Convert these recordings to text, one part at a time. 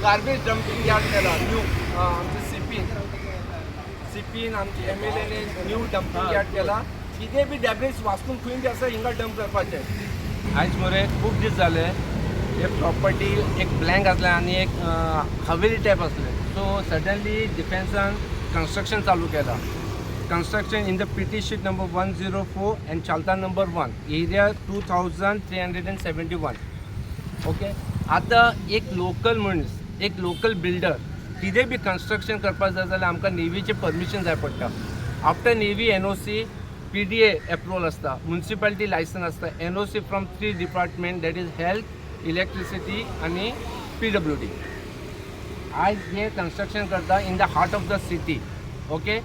Garbage dumping yard केला new आमचे सीपीन आमचे MLA न्यू डंपिंग यार्ड केला. कितें बी डॅब्रीज वाचून खंय बी आसा हिंगा डंप करपाचें. आयज मरे खूब दीस जाले हे प्रॉपर्टी एक ब्लँक आसलें आनी एक हवेली टायप आसलें. सो सडनली डिफेन्सान कंस्ट्रक्शन चालू केला. Construction in the PT sheet number 104 and चालता नंबर 1 एरिया 2371. ओके. आतां एक लोकल मनीस एक लोकल बिल्डर कितें बी कंस्ट्रक्शन करपाक जाय जाल्यार आमकां नेवीचें परमिशन जाय पडटा. After navy NOC PDA approval आसता, म्युनिसिपालिटी लायसन आसता, NOC from 3 department that is health, electricity आनी PWD. आयज हे कंस्ट्रक्शन करता in the heart of the city. Okay.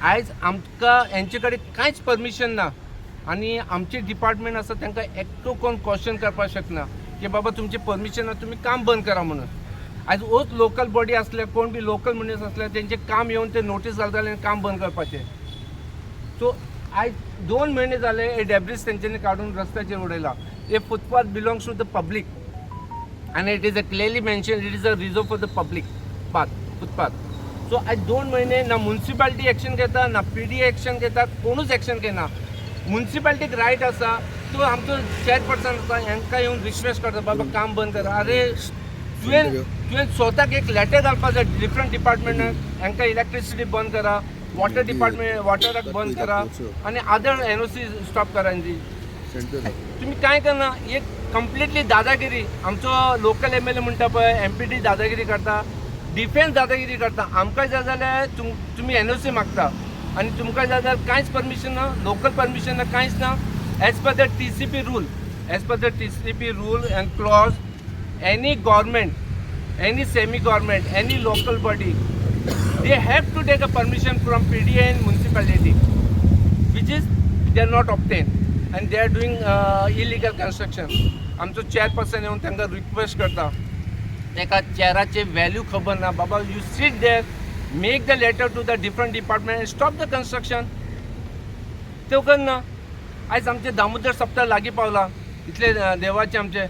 आयज आमकां हेंचे कडेन कांयच परमिशन ना आनी आमचे डिपार्टमेंट आसा तांकां एकटो कोण क्वेश्चन करपाक शकना की बाबा तुमचे परमिशन ना तुमी काम बंद करा म्हणून. आयज होच लोकल बॉडी आसले कोण बी लोकल मनीस आसले तेंचे काम येवन ते नोटीस घालताले आनी काम बंद करपाचें. सो आयज 2 म्हयने जाले हे डॅब्रीज तेंच्यांनी काडून रस्त्याचेर उडयला. हे footpath belongs to the public and it is a clearly mentioned it is a reserve for the public path footpath. So आज 2 महिने ना म्युनिसिपालिटी एक्शन घेता ना PDA एक्शन घेता कोणूच एक्शन घेना. म्युनिसिपालिटीक रायट आसा तो आमचो चेअरपर्सन आसा हांकां येवन रिक्वेस्ट करता बाबा काम बंद करा. अरे तुवें स्वताक एक लेटर घालपाक जाय डिफरंट डिपार्टमेंटाक हांकां इलेक्ट्रिसिटी बंद करा, वॉटर डिपार्टमेंट वॉटराक बंद करा आनी अदर NOC स्टॉप करा. तुम्ही काय करना. एक कंप्लिटली दादागिरी आमचो लोकल MLA म्हणटा पळय MPD दादागिरी करता, डिफेन्स दादागिरी करता. आमकां जाय जाल्यार तुमी NOC मागता आनी तुमकां जाय जाल्यार कांयच परमिशन ना, लोकल परमिशन ना, कांयच ना. As per the TCP rule end clause any government, any semi government, any local body they have to take a permission from PDA and municipality which is they are not obtained and they are doing illegal construction. आमचो chairperson येवन तांकां request करता. ताका चेअराचे value खबर ना. बाबा you sit there, make the letter to the different department and stop the construction. तो करना. आयज आमचे दामोदर सप्ताह लागीं पावला इतले देवाचे आमचे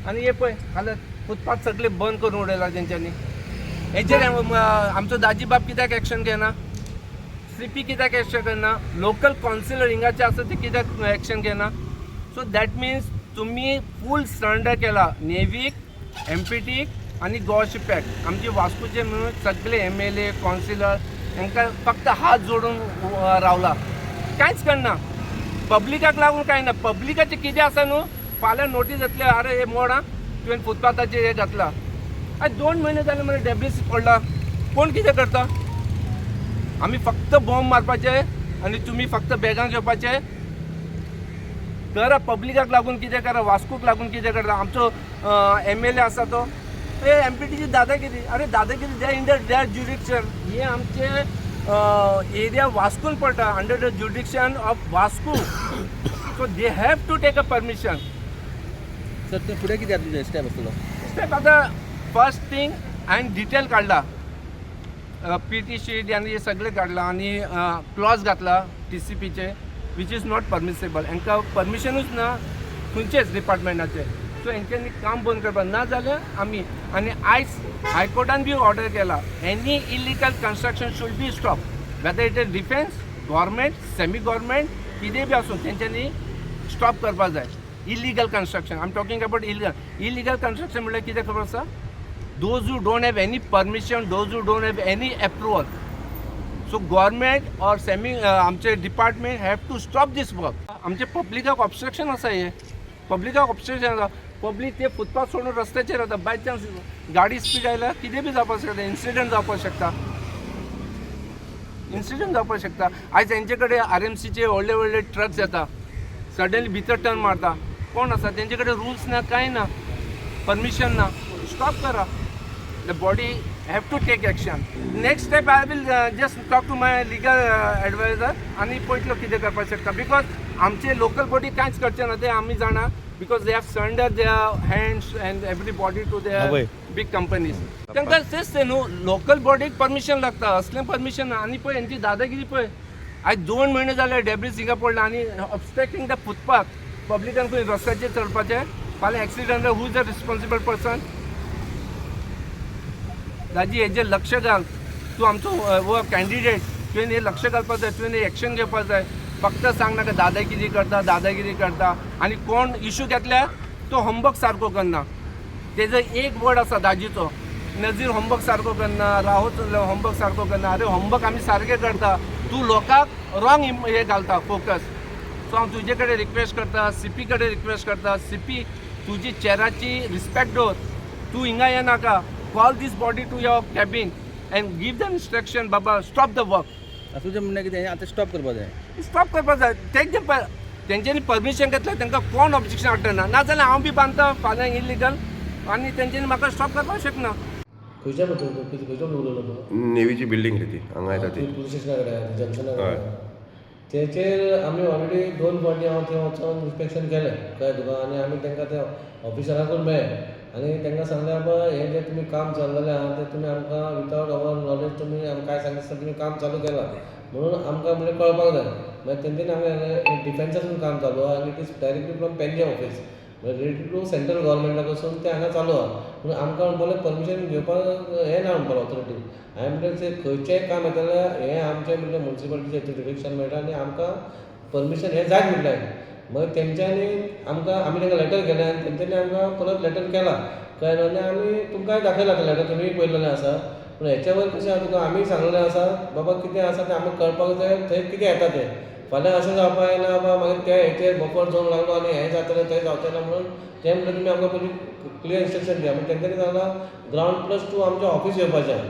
आनी हे पळय हालत फुटपाथ सगळे बंद करून उडयला तेंच्यांनी. हेचेर आमचो दाजी बाब कित्याक एक्शन घेना, CP कित्याक एक्शन करना, लोकल कावन्सिलर हिंगाचे आसा ते कित्याक एक्शन घेना. सो दॅट मिन्स तुम्ही फूल सरेंडर केला नेवीक, MPTक आनी गोशिपॅक. आमचे वास्कोचे म्हणून सगळे MLA कावन्सिलर हांकां फक्त हात जोडून रावला, कांयच करना. पब्लिकाक लागून कांय ना. पब्लिकाचें कितें आसा न्हू फाल्यां नोटीस येतले अरे हे मोड आं तुवें फुटपाथाचेर हे घातला. आज 2 महिने जाले मरे डॅब्रीज पडला. कोण कितें करता. आमी फक्त बॉम्ब मारपाचे आनी तुमी फक्त बॅगां घेवपाचे. करा पब्लिकाक लागून कितें करा, वास्कोक लागून कितें करता. आमचो MLA आसा तो हे MPTची दादागिरी. अरे दादागिरी दे इन देअर ज्युडिक्शन. हे आमचे एरिया वास्कून पडटा under the jurisdiction of Vasco. So they have to take a permission. Sir ते फुडें कितें तुजें स्टेप आसतलो. स्टेप आतां फर्स्ट थिंग हांवें डिटेल काडला PT शीट आनी हे सगळे काडला आनी क्लॉज घातला TCPचे विच इज नॉट परमिसेबल. हांकां परमिशनूच ना खंयचेच डिपार्टमेंटाचे. सो हांच्यांनी काम बंद करपाक ना जाल्यार आमी आनी आयज हायकोर्टान बी ऑर्डर केला any illegal construction should be stop whether it is defence, government, semi government कितें बी आसूं तेंच्यांनी स्टॉप करपाक जाय. Illegal construction I am talking about illegal construction म्हळ्यार कितें खबर आसा. those who don't have any permission, those who don't have any approval. So government or semi आमचे department have to stop this work. आमचे पब्लिकाक obstruction आसा. हे पब्लिकाक obstruction आसा. Public ते फुटपाथ सोडून रस्त्याचेर येता. बाय चान्स गाडी स्पीड आयल्यार कितें बी जावपाक शकता. इन्सिडंट जावपाक शकता. आयज हेंचे कडेन RMCचे व्हडले ट्रक्स येता सडनली भितर टर्न मारता. कोण आसा तेंचे कडेन रूल्स ना, कांय ना, परमिशन ना. स्टॉप करा. The body have to take action. Next step I will just talk to my legal advisor आणि पळयतलो कितें करपाक शकता. बिकॉज आमचे लोकल बॉडी कांयच करचे ना ते आमी जाणा. Because they have surrender their hands and everybody to their big companies. तांकां तेच ते न्हू लोकल बॉडीक परमिशन लागता. असलें परमिशन ना. आनी पळय हेंची दादागिरी पळय. आज 2 महिने जाले डॅब्रीज हिंगा पडला आनी ऑब्स्ट्रक्टिंग द फुटपाथ. पब्लिकान खंय रस्त्याचेर चडपाचें. फाल्यां accident who is the responsible person. दाजी हेजेर लक्ष घाल, तूं आमचो वो कॅन्डिडेट, तुवें हे लक्ष घालपाक जाय, तुवें एक्शन घेवपाक जाय. फक्त सांग नाका दादागिरी करता आनी कोण इशू घेतल्यार तो होमवर्क सारको करना. तेजो एक वर्ड आसा दाजीचो, नजीर होमवर्क सारको करना, राहुल होमवर्क सारको करना. अरे होमवर्क आमी सारके करता, तूं लोकांक रॉंग हे घालता फोकस. सो हांव तुजे कडेन रिक्वेस्ट करता, सीपी कडेन रिक्वेस्ट करता, सीपी तुजी चेराची रिस्पेक्ट दवर. तूं हिंगा येनाका, call this body to your cabin and give the instruction, बाबा स्टॉप द वर्क. तुजें म्हणणें कितें आतां स्टॉप करपा जाय. स्टॉप करपाक जाय. तेंच्यांनी परमिशन घेतल्या, तांकां कोण ऑब्जेक्शन हाडटना, नाजाल्यार हांव बी बांदता फाल्यां इलिगल आनी तेंच्यांनी म्हाका स्टॉप करपाक शकना. खंयच्या बद्दल खंयच्या उलयलो तो नेवीची बिल्डींग रे ती हांगा येता ती पुलीस स्टेशना कडेन जंक्शना हय. कडेन तेचेर आमी ऑलरेडी 2 फावटी हांव थंय वचून इन्स्पेक्शन केलें कळ्ळें तुका. आनी आमी तांकां त्या ऑफिसराकूच मेळ्ळे आनी तांकां सांगलें बाबा हें जें तुमी काम चल्ललें आहा तें तुमी आमकां विथआवट अवर नॉलेज तुमी आमकां काय सांगितलं तुमी काम चालू केलां म्हणून आमकां म्हणजे कळपाक जाय. मागीर तेंच्यांनी आमी डिफेन्सासून काम चालू आहा आनी it is directly from Ponje office related to central गव्हर्मेंटा कडसून ते हांगा चालू आहा. म्हणून आमकां म्हणपाक परमिशन घेवपाक हें ना म्हणपाक ऑथॉरिटी. हांवें म्हणलें खंयचेंय काम येता जाल्यार हें आमचें म्हणजे म्युन्सिपालिटीचें डिरेक्शन मेळटा आनी आमकां परमिशन हें जाय म्हणलें. मागीर तेंच्यांनी आमकां आमी तांकां लेटर केलें आनी तेंच्यांनी आमकां परत लेटर केला कळ्ळें. आनी आमी तुमकांय दाखयलां तें लेटर, तुमीय पळयल्लें आसा. पूण हेच्या वयर कशें आहा तुका आमी सांगलेलें आसा बाबा कितें आसा तें आमकां कळपाक जाय, थंय कितें येता तें. फाल्यां अशें जावपा येना बाबा मागीर त्या हेचेर बफर झोन लागलो आनी हें जातलें थंय जावचें ना म्हणून तें म्हणलें तुमी आमकां पयलीं क्लियर इन्स्ट्रक्शन दिया. पूण तेंच्यांनी सांगलां ग्रावंड +2 आमचें ऑफीस येवपाचें आहा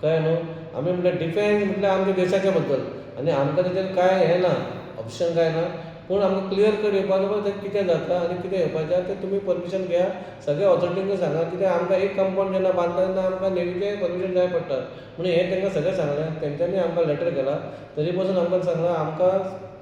कळ्ळें न्हू. आमी म्हणलें डिफेन्स म्हणल्यार आमच्या देशाच्या बद्दल आनी आमकां तेजेर कांय हें ना, ऑप्शन कांय ना. पूण आमकां क्लियर कट येवपाक जाय थंय कितें जाता आनी कितें येवपाचें तें तुमी परमिशन घेया. सगळ्या ऑथॉरिटींक सांगा कित्याक आमकां एक कंपाउंड जेन्ना बांदता तेन्ना आमकां नेवीचें परमिशन जाय पडटा म्हणून हें तांकां सगळें सांगलें. तेंच्यांनी आमकां लेटर केला, तरी पासून आमकां सांगलां आमकां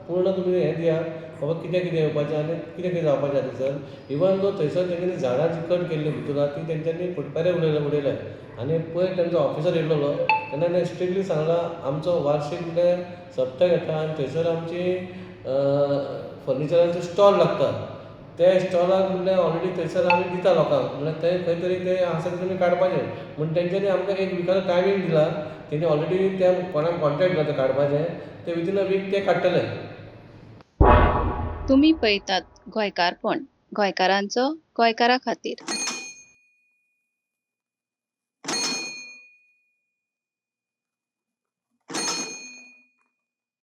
पूर्ण तुमी हें दिया बाबा कितें कितें येवपाचें आनी कितें कितें जावपाचें थंयसर. इवन दो थंयसर तेंच्यांनी झाडां जी कट केल्ली भितर आहा ती तेंच्यांनी फुटपारे उडयल्या आनी पयर तेंचो ऑफिसर येयल्लो तेन्ना ताणें स्ट्रिक्टली सांगलां आमचो वार्शीक म्हणल्यार सप्तक येता आनी थंयसर आमची फर्निचराचो स्टॉल लागता. त्या स्टॉलाक म्हणल्यार ऑलरेडी थंयसर आमी दिता लोकांक म्हणल्यार थंय खंय तरी तें आसा तें तुमी काडपाचें म्हूण तेंच्यांनी आमकां एक विकाचो टायमींग दिला. तेणी ऑलरेडी त्या कोणाक कॉन्ट्रॅक्ट दिला तें काडपाचें, ते विथीन अ वीक ते काडटले. तुम्ही पळयतात गोंयकारपण, गोंयकारांचो गोंयकारा खातीर.